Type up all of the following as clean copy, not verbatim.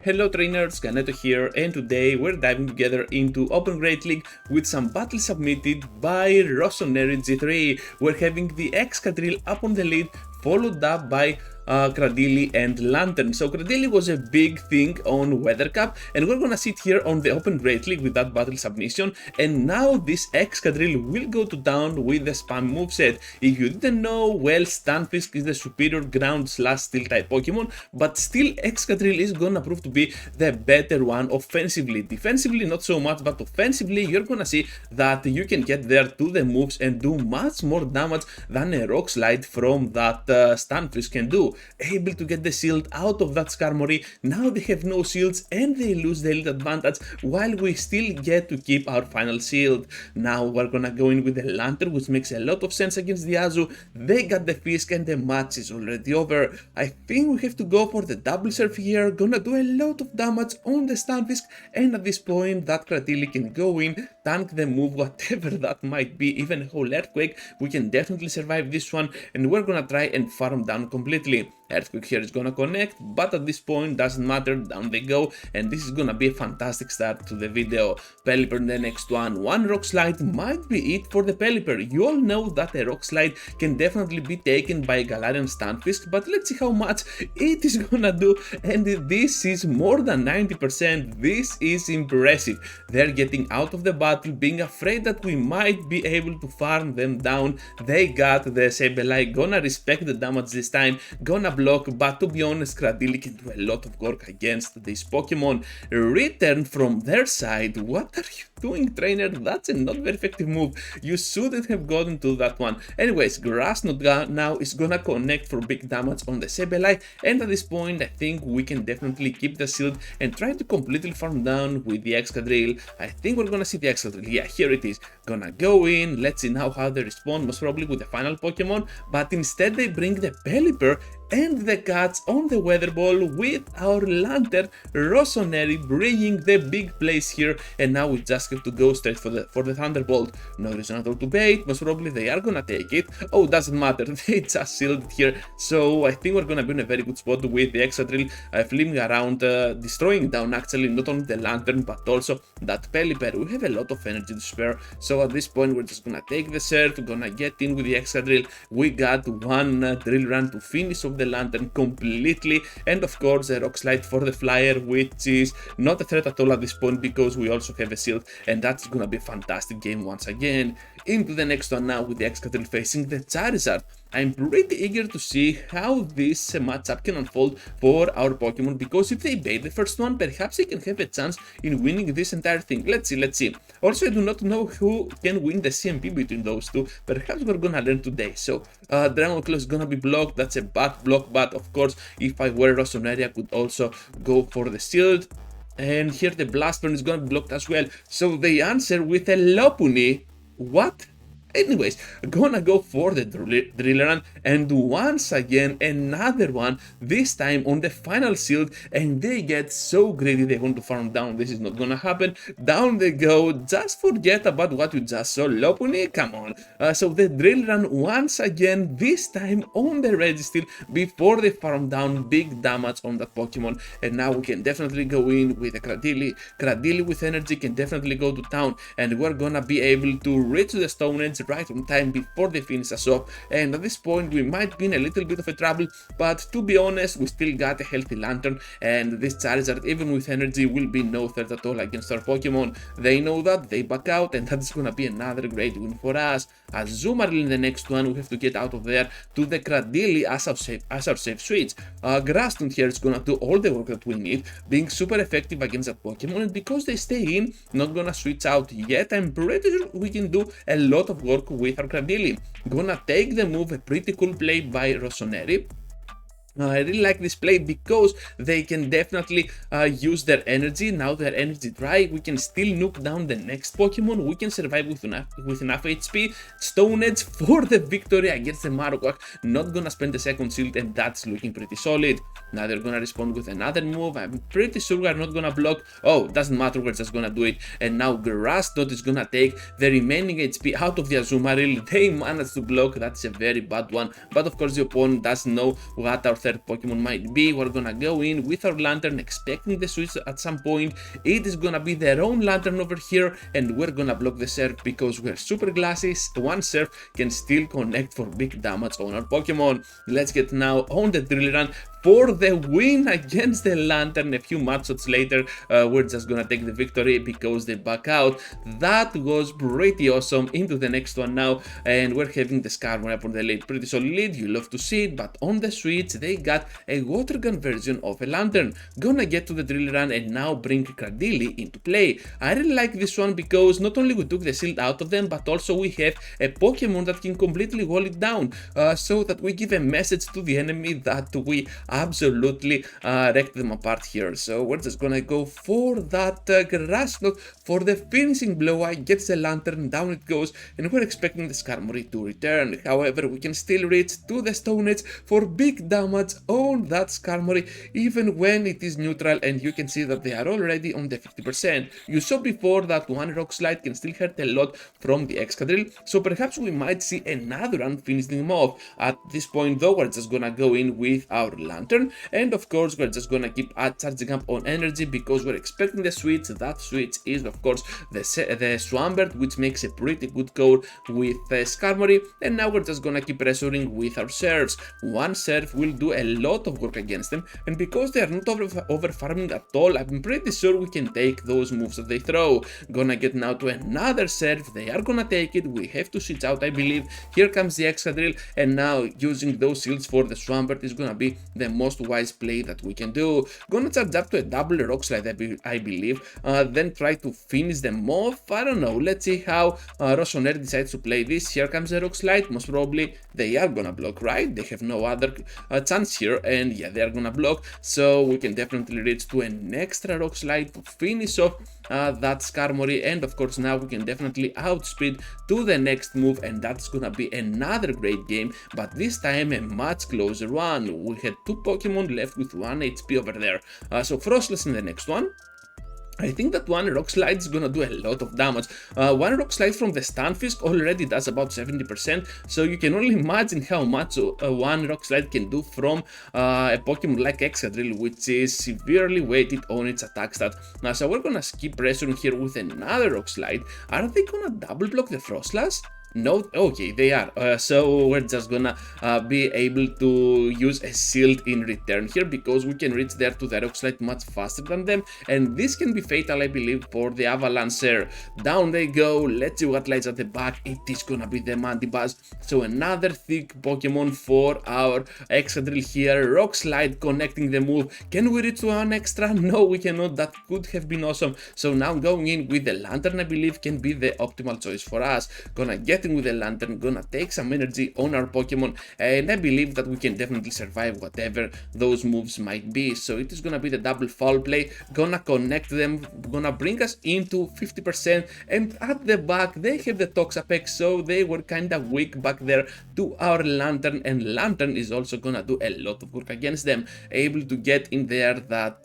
Hello trainers, Ganeto here, and today we're diving together into Open Great League with some battles submitted by Rossoneri G3. We're having the Excadrill up on the lead, followed up by Registeel and Lanturn. So Registeel was a big thing on Weather Cup, and we're gonna sit here on the Open Great League with that battle submission, and now this Excadrill will go to town with the spam moveset. If you didn't know, well, Stunfisk is the superior ground/steel type Pokemon, but still Excadrill is gonna prove to be the better one offensively. Defensively not so much, but offensively you're gonna see that you can get there to the moves and do much more damage than a Rock Slide from that Stunfisk can do. Able to get the shield out of that Skarmory. Now they have no shields and they lose the elite advantage, while we still get to keep our final shield. Now we're gonna go in with the Lanturn, which makes a lot of sense against the Azu. They got the Fisk and the match is already over. I think we have to go for the double surf here. Gonna do a lot of damage on the Stunfisk, and at this point that Registeel can go in, tank the move, whatever that might be, even a whole Earthquake. We can definitely survive this one, and we're gonna try and farm down completely. Earthquake here is gonna connect, but at this point doesn't matter, down they go, and this is gonna be a fantastic start to the video. Pelipper in the next one. One Rock Slide might be it for the Pelipper. You all know that a Rock Slide can definitely be taken by Galarian Stunfisk, but let's see how much it is gonna do, and this is more than 90%. This is impressive. They're getting out of the battle, being afraid that we might be able to farm them down. They got the Sableye, gonna respect the damage this time, gonna block, but to be honest, Registeel can do a lot of work against this Pokemon. Return from their side. What are you doing, trainer? That's a not very effective move. You shouldn't have gotten to that one. Anyways, Grass Knot now is gonna connect for big damage on the Sableye, and at this point I think we can definitely keep the shield and try to completely farm down with the Excadrill. I think we're gonna see the Excadrill. Yeah, here it is. Gonna go in. Let's see now how they respond, most probably with the final Pokemon, but instead they bring the Pelipper and the Cats on the Weather Ball with our Lanturn. Rossoneri bringing the big plays here, and now we just have to go straight for the Thunderbolt. No reason at all to bait, most probably they are gonna take it. Oh, doesn't matter, they just sealed it here, so I think we're gonna be in a very good spot with the Excadrill flipping around, destroying down actually not only the Lanturn but also that Pelipper. We have a lot of energy to spare, so at this point we're just gonna take the surf, gonna get in with the Excadrill. We got one drill run to finish off the Lanturn completely, and of course a Rock Slide for the Flyer, which is not a threat at all at this point because we also have a shield, and that's gonna be a fantastic game once again. Into the next one now with the Excadrill facing the Charizard. I'm pretty eager to see how this matchup can unfold for our Pokemon, because if they bait the first one, perhaps they can have a chance in winning this entire thing. Let's see. Also, I do not know who can win the CMP between those two. Perhaps we're gonna learn today. So, Dragon Claw is gonna be blocked. That's a bad block, but of course, if I were Rossoneri, I could also go for the shield. And here the Blast Burn is gonna be blocked as well. So they answer with a Lopunny. What? Anyways, gonna go for the drill run, and once again another one, this time on the final shield, and they get so greedy they want to farm down. This is not gonna happen. Down they go. Just forget about what you just saw, Lopunny, come on. So the drill run once again, this time on the Registeel before they farm down, big damage on that Pokemon, and now we can definitely go in with the Registeel. Registeel with energy can definitely go to town, and we're gonna be able to reach the Stone Edge right on time before they finish us off, and at this point we might be in a little bit of a trouble, but to be honest we still got a healthy Lanturn, and this Charizard even with energy will be no threat at all against our Pokemon. They know that, they back out, and that's gonna be another great win for us. Azumarill in the next one, we have to get out of there to the Registeel as our safe switch. Grass Knot here is gonna do all the work that we need, being super effective against that Pokemon, and because they stay in, not gonna switch out yet, I'm pretty sure we can do a lot of work with our Registeel. Gonna take the move, a pretty cool play by Rossoneri. I really like this play because they can definitely use their energy. Now their energy dry, we can still nuke down the next Pokemon. We can survive with enough HP. Stone Edge for the victory against the Marowak. Not gonna spend the second shield, and that's looking pretty solid. Now they're gonna respond with another move. I'm pretty sure we're not gonna block. Oh, doesn't matter, we're just gonna do it. And now Grass Knot is gonna take the remaining HP out of the Azumarill. They managed to block. That's a very bad one, but of course the opponent doesn't know what our third third Pokemon might be. We're gonna go in with our Lanturn, expecting the switch at some point. It is gonna be their own Lanturn over here, and we're gonna block the Surf because we're super glassy. One Surf can still connect for big damage on our Pokemon. Let's get now on the Drill Run for the win against the Lanturn. A few matchups later, we're just gonna take the victory because they back out. That was pretty awesome. Into the next one now, and we're having the Skarmory up on the lead. Pretty solid, you love to see it, but on the Switch they got a water gun version of a Lanturn. Gonna get to the Drill Run and now bring Cradily into play. I really like this one because not only we took the shield out of them, but also we have a Pokemon that can completely wall it down, so that we give a message to the enemy that we absolutely wrecked them apart here. So we're just gonna go for that Grass Knot for the finishing blow. I get the Lanturn, down it goes, and we're expecting the Skarmory to return. However, we can still reach to the Stone Edge for big damage on that Skarmory, even when it is neutral, and you can see that they are already on the 50%. You saw before that one Rock Slide can still hurt a lot from the Excadrill, so perhaps we might see another run finishing them off. At this point though, we're just gonna go in with our Lanturn, and of course we're just gonna keep charging up on energy because we're expecting the switch. That switch is of course the Swampert, which makes a pretty good core with Skarmory, and now we're just gonna keep pressuring with our Surfs. One Surf will do a lot of work against them, and because they are not over farming at all, I'm pretty sure we can take those moves that they throw. Gonna get now to another Surf, they are gonna take it, we have to switch out I believe. Here comes the Excadrill, and now using those shields for the Swampert is gonna be the most wise play that we can do. Gonna charge up to a double Rock Slide I believe, then try to finish them off. I don't know, let's see how Rossoneri decides to play this. Here comes the Rock Slide, most probably they are gonna block, right? They have no other chance here, and yeah, they are gonna block, so we can definitely reach to an extra Rock Slide to finish off that Skarmory, and of course now we can definitely outspeed to the next move, and that's gonna be another great game, but this time a much closer one. We had two Pokemon left with 1 HP over there, so Froslass in the next one. I think that one Rock Slide is gonna do a lot of damage. One Rock Slide from the Stunfisk already does about 70%, so you can only imagine how much one Rock Slide can do from a Pokemon like Excadrill, which is severely weighted on its attack stat. So we're gonna keep pressuring here with another Rock Slide. Are they gonna double block the Froslass? No, okay, they are. So we're just gonna be able to use a shield in return here because we can reach there to the Rock Slide much faster than them, and this can be fatal I believe for the Avalanche. Down they go, let's see what lies at the back. It is gonna be the Mandibuzz, so another thick Pokemon for our Excadrill here. Rock Slide connecting the move. Can we reach to one extra? No, we cannot. That could have been awesome. So now going in with the Lanturn I believe can be the optimal choice for us. Gonna get with the Lanturn, gonna take some energy on our Pokemon, and I believe that we can definitely survive whatever those moves might be. So it is gonna be the double foul play, gonna connect them, gonna bring us into 50%, and at the back they have the Toxapex, so they were kinda weak back there to our Lanturn, and Lanturn is also gonna do a lot of work against them. Able to get in there that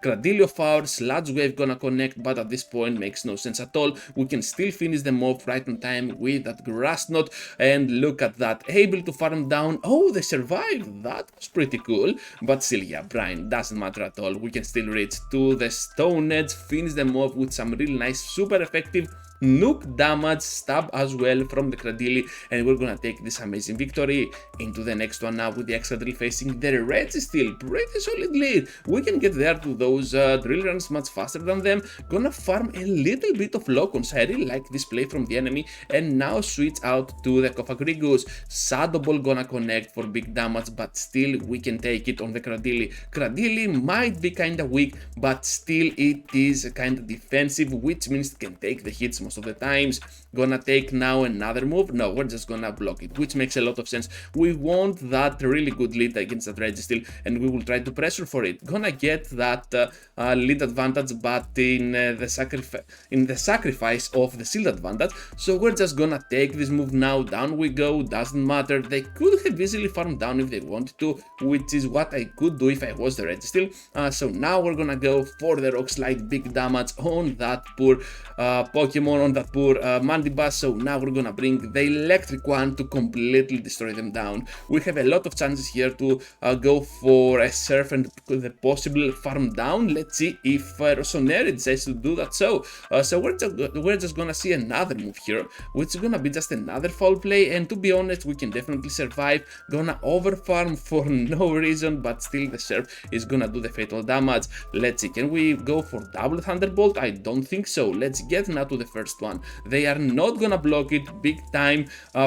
Cradily of ours, Sludge Wave gonna connect, but at this point makes no sense at all. We can still finish them off right on time with that Grass Knot, and look at that, able to farm down. Oh, they survived. That was pretty cool, but still, yeah, Brian, doesn't matter at all. We can still reach to the Stone Edge, finish them off with some really nice, super effective nuke damage, stab as well from the Cradily, and we're gonna take this amazing victory. Into the next one now with the Excadrill facing the Registeel. Pretty solid lead. We can get there to those drill runs much faster than them. Gonna farm a little bit of Locons. I really like this play from the enemy, and now switch out to the Cofagrigus. Shadow Ball gonna connect for big damage, but still we can take it on the Cradily. Cradily might be kinda weak, but still it is kinda defensive, which means it can take the hits most of the times. Gonna take now another move. No, we're just gonna block it, which makes a lot of sense. We want that really good lead against that Registeel, and we will try to pressure for it. Gonna get that lead advantage, but in the sacrifice of the shield advantage. So we're just gonna take this move now. Down we go. Doesn't matter. They could have easily farmed down if they wanted to, which is what I could do if I was the Registeel. So now we're gonna go for the Rock Slide, big damage on that poor Pokemon. Pokemon on that poor Mandibuzz, so now we're gonna bring the electric one to completely destroy them down. We have a lot of chances here to go for a Surf and the possible farm down. Let's see if Rossoneri decides to do that. So we're just gonna see another move here, which is gonna be just another foul play, and to be honest, we can definitely survive. Gonna over farm for no reason, but still the Surf is gonna do the fatal damage. Let's see, can we go for double Thunderbolt? I don't think so. Let's get now to the first one. They are not gonna block it. Big time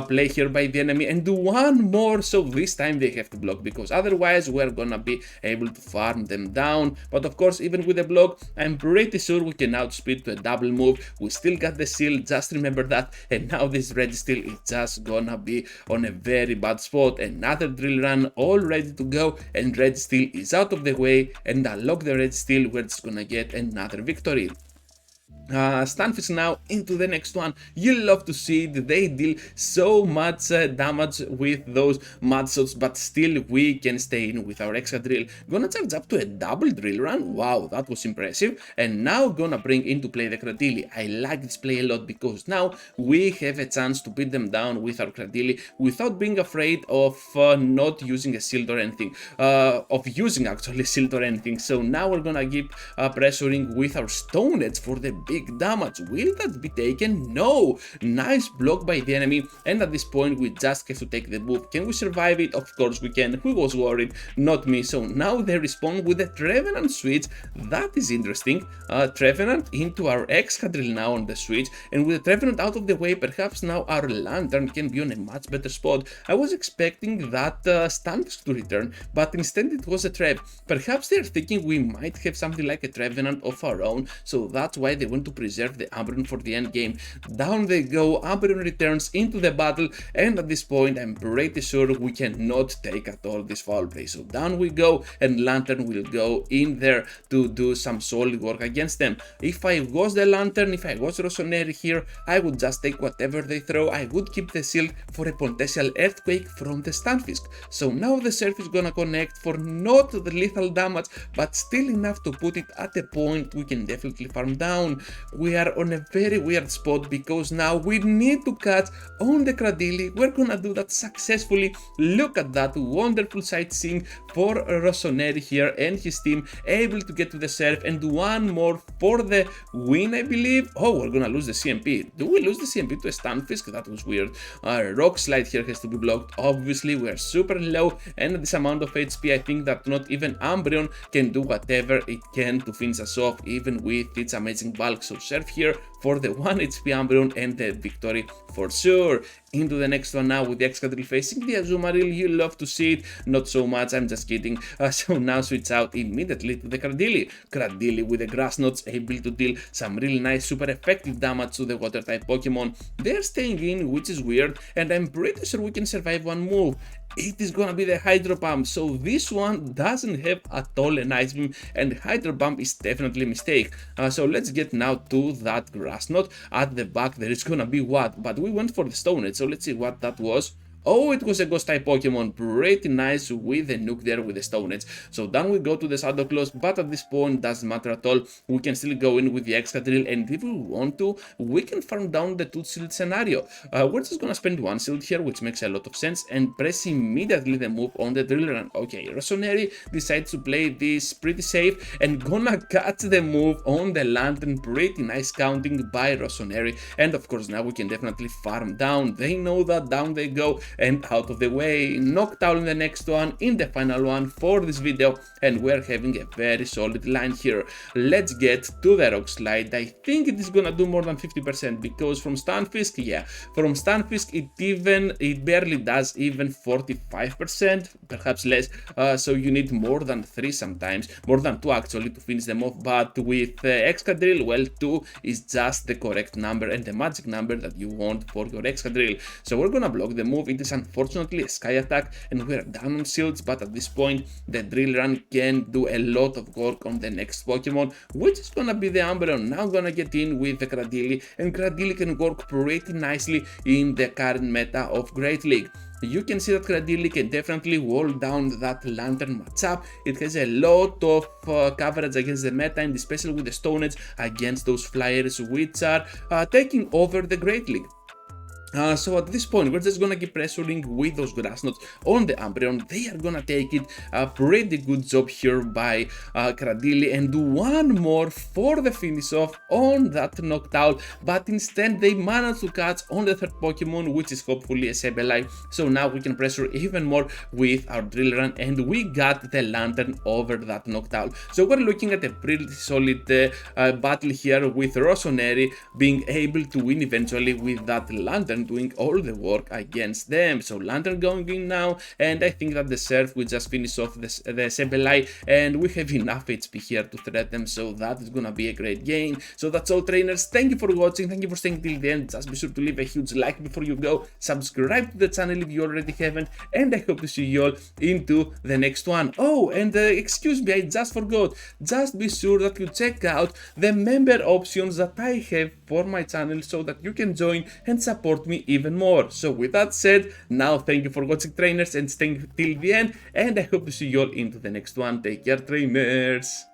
play here by the enemy, and do one more, so this time they have to block, because otherwise we're gonna be able to farm them down. But of course, even with the block, I'm pretty sure we can outspeed to a double move. We still got the seal, just remember that. And now this Registeel is just gonna be on a very bad spot. Another drill run all ready to go, and Registeel is out of the way, and unlock the Registeel, we're just gonna get another victory. Stunfisk now into the next one. You love to see it. They deal so much damage with those mud shots, but still we can stay in with our Excadrill. Gonna charge up to a double drill run. Wow, that was impressive. And now gonna bring into play the Cradily. I like this play a lot, because now we have a chance to beat them down with our Cradily without being afraid of not using a shield or anything, of using actually shield or anything. So now we're gonna keep pressuring with our Stone Edge for the big damage. Will that be taken? No! Nice block by the enemy, and at this point we just have to take the move. Can we survive it? Of course we can. Who was worried? Not me. So now they respond with a Trevenant switch. That is interesting. Trevenant into our Excadrill now on the switch, and with the Trevenant out of the way, perhaps now our Lanturn can be on a much better spot. I was expecting that Stunfisk to return, but instead it was a Trev. Perhaps they're thinking we might have something like a Trevenant of our own, so that's why they want to preserve the Umbreon for the end game. Down they go, Umbreon returns into the battle, and at this point I'm pretty sure we cannot take at all this foul play. So down we go, and Lanturn will go in there to do some solid work against them. If I was the Lanturn, if I was Rossoneri here, I would just take whatever they throw. I would keep the shield for a potential earthquake from the Stunfisk. So now the Surf is gonna connect for not the lethal damage, but still enough to put it at a point we can definitely farm down. We are on a very weird spot, because now we need to catch on the Cradily. We're gonna do that successfully. Look at that wonderful sightseeing for Rossoneri here and his team, able to get to the Surf, and one more for the win, I believe. Oh, we're gonna lose the CMP. Do we lose the CMP to a Stunfisk? That was weird. Rock Slide here has to be blocked. Obviously, we are super low, and at this amount of HP, I think that not even Umbreon can do whatever it can to finish us off, even with its amazing bulk. So Surf here for the 1 HP Umbreon and the victory for sure. Into the next one now with the Excadrill facing the Azumarill. You love to see it. Not so much, I'm just kidding. So now switch out immediately to the Cradily. Cradily with the Grass Knots, able to deal some really nice, super effective damage to the Water type Pokemon. They're staying in, which is weird, and I'm pretty sure we can survive one move. It is gonna be the Hydro Pump, so this one doesn't have at all an Ice Beam, and Hydro Pump is definitely a mistake. So let's get now to that Grass Knot. At the back there is gonna be what? But we went for the Stone Edge, so let's see what that was. Oh, it was a Ghost type Pokemon, pretty nice with the Nuke there with the Stone Edge. So down we go to the Shadow Claws, but at this point doesn't matter at all. We can still go in with the Excadrill, and if we want to, we can farm down the 2 shield scenario. We're just gonna spend 1 shield here, which makes a lot of sense, and press immediately the move on the Drill Run. Okay, Rossoneri decides to play this pretty safe, and gonna catch the move on the Lanturn. Pretty nice counting by Rossoneri, and of course now we can definitely farm down. They know that. Down they go, and out of the way. Knocked out in the next one, in the final one for this video, and we're having a very solid line here. Let's get to the Rock Slide. I think it is gonna do more than 50%, because from Stunfisk, yeah, from Stunfisk it barely does even 45%, perhaps less. So you need more than 3 sometimes, more than 2 actually, to finish them off. But with Excadrill, well, 2 is just the correct number and the magic number that you want for your Excadrill. So we're gonna block the move. It is is unfortunately a Sky Attack and we're down on shields, but at this point the Drill Run can do a lot of work on the next Pokemon, which is gonna be the Umbreon. Now gonna get in with the Gradili, and Gradili can work pretty nicely in the current meta of Great League. You can see that Gradili can definitely wall down that Lanturn matchup. It has a lot of coverage against the meta, and especially with the Stone Edge against those flyers which are taking over the Great League. So at this point, we're just gonna keep pressuring with those Grass Knots on the Umbreon. They are gonna take it a pretty good job here by Gradili and do one more for the finish off on that knocked out, but instead they managed to catch on the third Pokemon, which is hopefully a Sableye. So now we can pressure even more with our Drill Run, and we got the Lanturn over that knocked out. So we're looking at a pretty solid battle here, with Rossoneri being able to win eventually with that Lanturn doing all the work against them. So Lanturn going in now, and I think that the Surf will just finish off the Sableye, and we have enough HP here to threat them, so that is gonna be a great game. So that's all, trainers. Thank you for watching, thank you for staying till the end. Just be sure to leave a huge like before you go, subscribe to the channel if you already haven't, and I hope to see you all into the next one. Oh, and excuse me, I just forgot, just be sure that you check out the member options that I have for my channel, so that you can join and support me even more. So with that said, now thank you for watching, trainers, and staying till the end, and I hope to see you all into the next one. Take care, trainers.